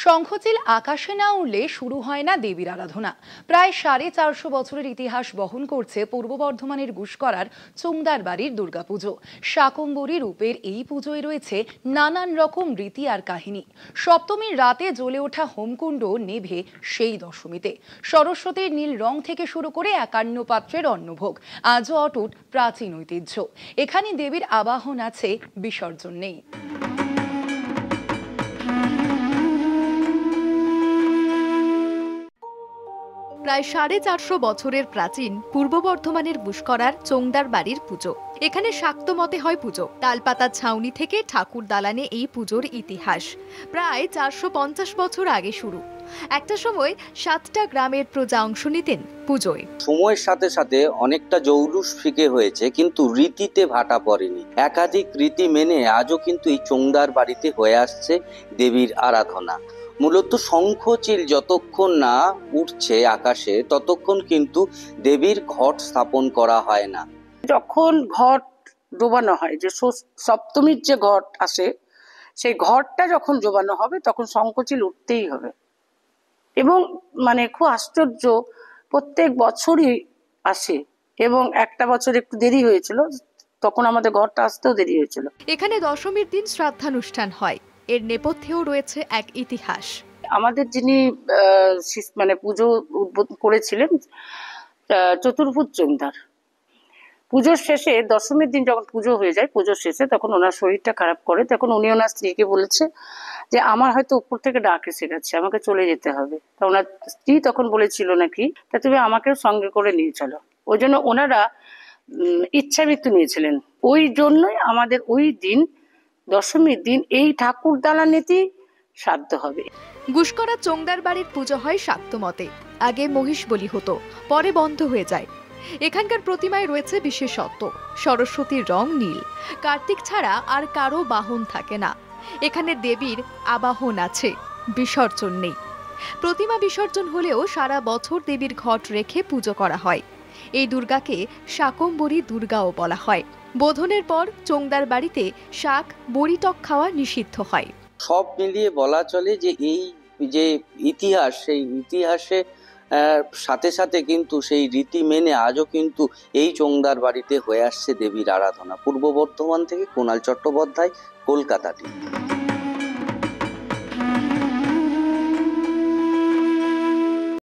শঙ্খচিল আকাশে না উড়লে শুরু হয় না দেবীর আরাধনা। প্রায় 450 বছরের ইতিহাস বহন করছে পূর্ব বর্ধমানের গুসকরার চোংদার বাড়ির দুর্গাপুজো। শাকম্ভরী রূপের এই পুজোয় রয়েছে নানান রকম রীতি আর কাহিনী। সপ্তমীর রাতে জ্বলে ওঠা হোমকুণ্ড নেভে সেই দশমীতে। সরস্বতীর নীল রং থেকে শুরু করে 51 পাত্রের অন্নভোগ আজও অটুট প্রাচীন ঐতিহ্য। এখানে দেবীর আবাহন আছে, বিসর্জন নেই। প্রায় 450 বছরের প্রাচীন পূর্ব বর্ধমানের গুসকরার চোংদার বাড়ির পুজো। এখানে শাক্ত মতে হয় পুজো। তালপাতার ছাউনি থেকে ঠাকুর দালানে এই পুজোর ইতিহাস প্রায় 450 বছর আগে শুরু। একটা সময় 7টা গ্রামের প্রজা অংশ নিতেন পুজোয়। সময়ের সাথে সাথে অনেকটা জৌলুস ফিকে হয়েছে, কিন্তু রীতিতে ভাটা পড়েনি। একাধিক রীতি মেনে আজও কিন্তু এই চোংদার বাড়িতে হয়ে আসছে দেবীর আরাধনা। মূলত শঙ্খচিল যতক্ষণ না উঠছে আকাশে ততক্ষণ কিন্তু দেবীর ঘট স্থাপন করা হয় না। যখন ঘট ডোবানো হয়, যে সপ্তমীর যে ঘট আসে, সেই ঘটটা যখন ডোবানো হবে তখন শঙ্খচিল উঠতেই হবে। এবং খুব আশ্চর্য, প্রত্যেক বছরই আসে। এবং একটা বছর একটু দেরি হয়েছিল, তখন আমাদের ঘরটা আসতেও দেরি হয়েছিল। এখানে দশমীর দিন শ্রাদ্ধানুষ্ঠান হয়। এর নেপথ্যেও রয়েছে এক ইতিহাস। আমাদের যিনি পুজো উদ্বোধন করেছিলেন চতুর্ভুজ জমিদার, পুজোর শেষে দশমীর দিন যখন পুজো হয়ে যায়, পুজোর শেষে তখন ওনার শরীরটা খারাপ করে। তখন উনি ওনার স্ত্রীকে বলেছে যে আমার হয়তো উপর থেকে ডাক এসে গেছে, আমাকে চলে যেতে হবে। তা ওনার স্ত্রী তখন বলেছিল নাকি, তা তুমি আমাকেও সঙ্গে করে নিয়ে চলো। ওই জন্য ওনারা ইচ্ছা মৃত্যু নিয়েছিলেন। ওই জন্যই আমাদের ওই দিন, দশমীর দিন, এই ঠাকুর দালানেতেই শ্রাদ্ধ হবে। গুসকরা চোংদার বাড়ির পুজো হয় শাক্ত মতে। আগে মহিষ বলি হতো, পরে বন্ধ হয়ে যায়। এখানকার প্রতিমায় রয়েছে বিশেষত্ব। সরস্বতীর রং নীল। কার্তিক ছাড়া আর কারো বাহন থাকে না। এখানে দেবীর আবাহন আছে, বিসর্জন নেই। প্রতিমা বিসর্জন হলেও সারা বছর দেবীর ঘট রেখে পুজো করা হয়। এই দুর্গাকে শাকম্ভরী দুর্গাও বলা হয়। বোধনের পর চোংদার বাড়িতে শাক বড়ি টক খাওয়া নিষিদ্ধ হয়। সব মিলিয়ে বলা চলে যে এই যে ইতিহাস, সেই ইতিহাসে সাথে সাথে কিন্তু সেই রীতি মেনে আজও কিন্তু এই চোংদার বাড়িতে হয়ে আসছে দেবীর আরাধনা। পূর্ব বর্ধমান থেকে কুণাল চট্টোপাধ্যায়, কলকাতা টিভি।